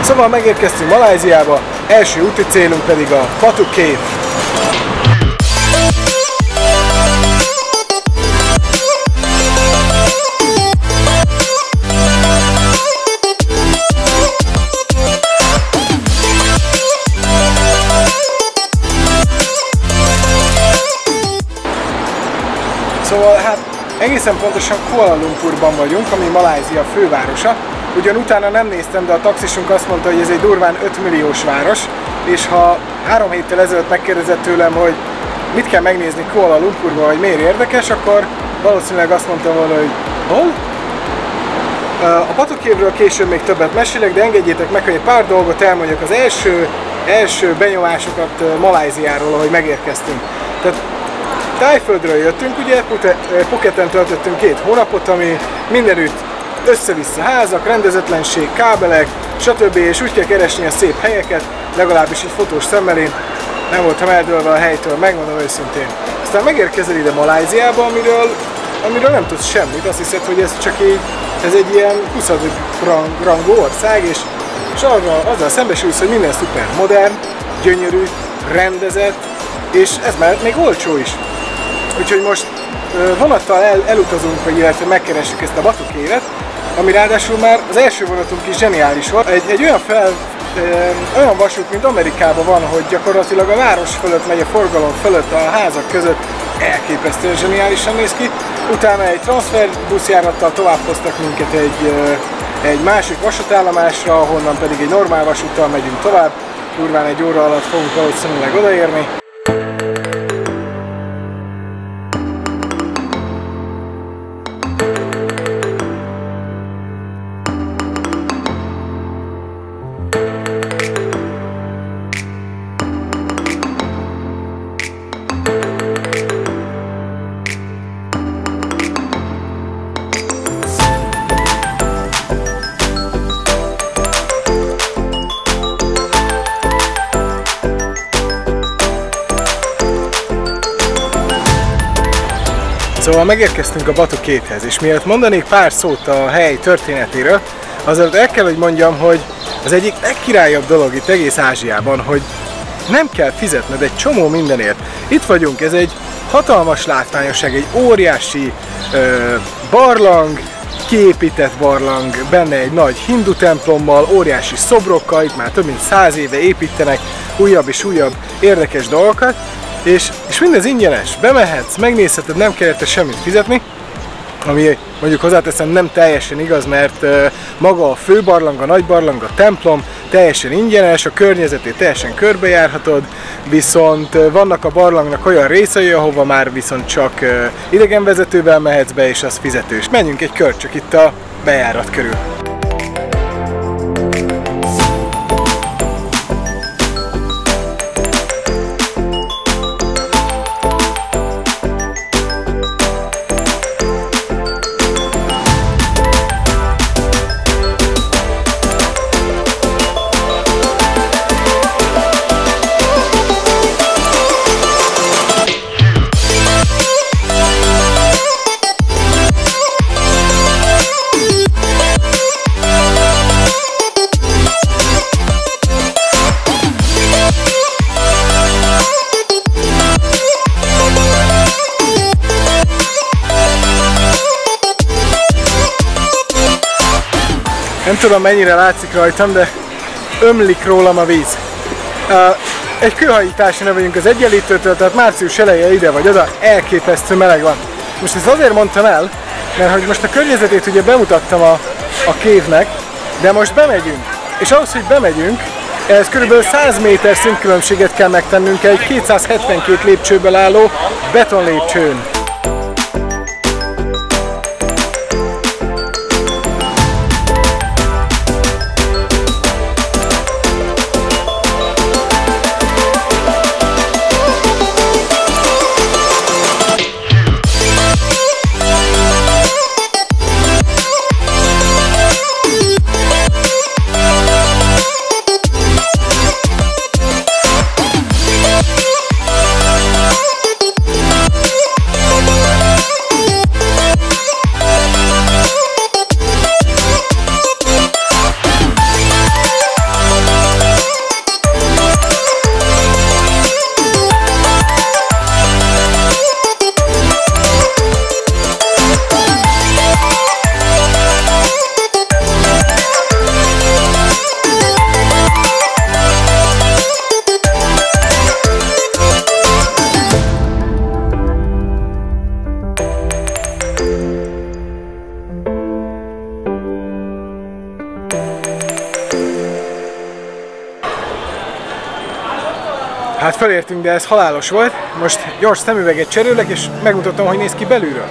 Szóval megérkeztünk Malajziába, első úti célunk pedig a Batu Cave. Szóval hát egészen pontosan Kuala Lumpurban vagyunk, ami Malajzia fővárosa. Ugyan utána nem néztem, de a taxisunk azt mondta, hogy ez egy durván 5 milliós város, és ha 3 héttel ezelőtt megkérdezett tőlem, hogy mit kell megnézni Kuala Lumpurban, vagy miért érdekes, akkor valószínűleg azt mondtam volna, hogy hol? A Batu Cave-ről később még többet mesélek, de engedjétek meg, hogy egy pár dolgot elmondjak az első benyomásokat Malajziáról, ahogy megérkeztünk. Tehát Tájföldről jöttünk, ugye Phuketen töltöttünk 2 hónapot, ami mindenütt össze-vissza házak, rendezetlenség, kábelek, stb. És úgy kell keresni a szép helyeket, legalábbis így fotós szemmel én nem voltam eldőlve a helytől, megmondom őszintén. Aztán megérkezel ide Malajziába, amiről nem tudsz semmit, azt hiszed, hogy ez csak így, ez egy ilyen 20. rangú ország, és azzal szembesülsz, hogy minden szuper modern, gyönyörű, rendezett, és ez már még olcsó is. Úgyhogy most vonattal elutazunk, vagy illetve megkeressük ezt a Batu Cave-et, ami ráadásul már az első vonatunk is zseniális volt. Egy olyan vasút, mint Amerikában van, hogy gyakorlatilag a város fölött megy, a forgalom fölött, a házak között, elképesztően zseniálisan néz ki. Utána egy transferbuszjárattal tovább hoztak minket egy másik vasútállomásra, ahonnan pedig egy normál vasúttal megyünk tovább. Durván 1 óra alatt fogunk valószínűleg odaérni. Szóval megérkeztünk a Batu Cave-hez, és mielőtt mondanék pár szót a hely történetéről, azért el kell, hogy mondjam, hogy az egyik legkirályabb dolog itt egész Ázsiában, hogy nem kell fizetned egy csomó mindenért. Itt vagyunk, ez egy hatalmas látványosság, egy óriási barlang, kiépített barlang, benne egy nagy hindu templommal, óriási szobrokkal, itt már több mint 100 éve építenek újabb és újabb érdekes dolgokat, és mindez ingyenes, bemehetsz, megnézheted, nem kell érte semmit fizetni, ami mondjuk hozzáteszem nem teljesen igaz, mert maga a főbarlang, a nagy barlang, a templom teljesen ingyenes, a környezetét teljesen körbejárhatod, viszont vannak a barlangnak olyan részei, ahova már viszont csak idegenvezetővel mehetsz be, és az fizetős. Menjünk egy kört csak itt a bejárat körül. Nem tudom mennyire látszik rajtam, de ömlik rólam a víz. Egy kőhajításnál vagyunk az Egyenlítőtől, tehát március eleje ide vagy oda, elképesztő meleg van. Most ezt azért mondtam el, mert hogy most a környezetét ugye bemutattam a cave-nek, de most bemegyünk. És ahhoz, hogy bemegyünk, ehhez kb. 100 méter szintkülönbséget kell megtennünk egy 272 lépcsőből álló betonlépcsőn. Hát felértünk, de ez halálos volt. Most gyors szemüveget cserélek, és megmutatom, hogy néz ki belülről.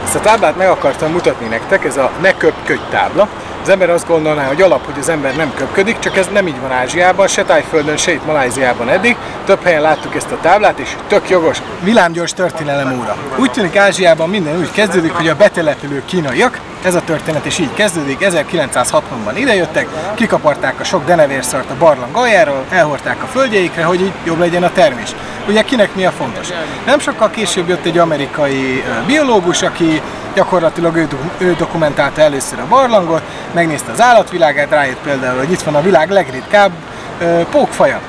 Ezt a táblát meg akartam mutatni nektek, ez a ne köpködj tábla. Az ember azt gondolná, hogy alap, hogy az ember nem köpködik, csak ez nem így van Ázsiában, se Tájföldön, se itt Malajziában eddig. Több helyen láttuk ezt a táblát, és tök jogos. Villámgyors történelem óra. Úgy tűnik Ázsiában minden úgy kezdődik, hogy a betelepülő kínaiak, ez a történet is így kezdődik, 1960-ban idejöttek, kikaparták a sok denevérszart a barlang aljáról, elhordták a földjeikre, hogy így jobb legyen a termés. Ugye kinek mi a fontos? Nem sokkal később jött egy amerikai biológus, aki gyakorlatilag ő dokumentálta először a barlangot, megnézte az állatvilágát, rájött például, hogy itt van a világ legritkább pókfaja.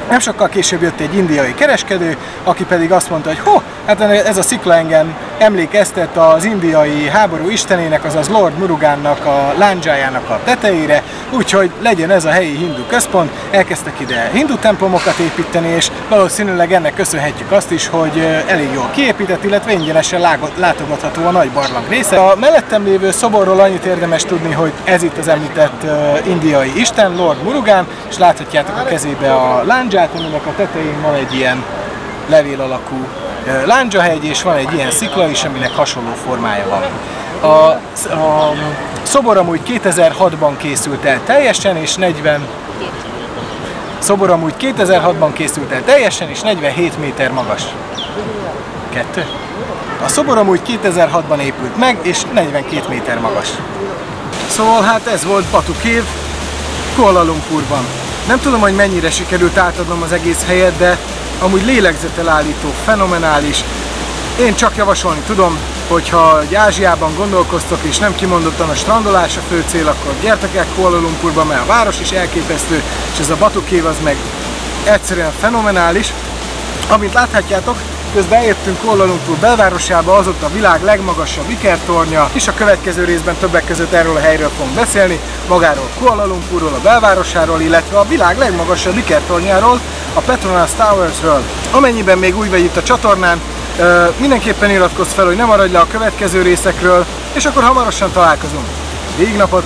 Nem sokkal később jött egy indiai kereskedő, aki pedig azt mondta, hogy hát ez a szikla engem emlékeztet az indiai háború istenének, azaz Lord Murugánnak a lándzsájának a tetejére, úgyhogy legyen ez a helyi hindu központ. Elkezdtek ide hindu templomokat építeni, és valószínűleg ennek köszönhetjük azt is, hogy elég jól kiépített, illetve ingyenesen látogatható a nagy barlang része. A mellettem lévő szoborról annyit érdemes tudni, hogy ez itt az említett indiai isten, Lord Murugán, és láthatjátok a kezébe a lándzsát, aminek a tetején van egy ilyen levél alakú lándzsahegy, és van egy ilyen szikla is, aminek hasonló formája van. A szobor amúgy 2006-ban készült el teljesen, és 47 méter magas. A szobor amúgy 2006-ban épült meg, és 42 méter magas. Szóval hát ez volt Batu Cave Kuala Lumpurban. Nem tudom, hogy mennyire sikerült átadnom az egész helyet, de amúgy lélegzetelállító, fenomenális. Én csak javasolni tudom, hogyha Ázsiában gondolkoztok és nem kimondottan a strandolás a fő cél, akkor gyertek el Kuala Lumpurba, mert a város is elképesztő, és ez a Batu Cave az meg egyszerűen fenomenális. Amint láthatjátok, közben eljöttünk Kuala Lumpur belvárosába, az ott a világ legmagasabb ikertornya, és a következő részben többek között erről a helyről fogunk beszélni, magáról Kuala Lumpurról, a belvárosáról, illetve a világ legmagasabb ikertornyáról, a Petronas Towersről. Amennyiben még új vagy itt a csatornán, mindenképpen iratkozz fel, hogy ne maradj le a következő részekről, és akkor hamarosan találkozunk. Végnapot!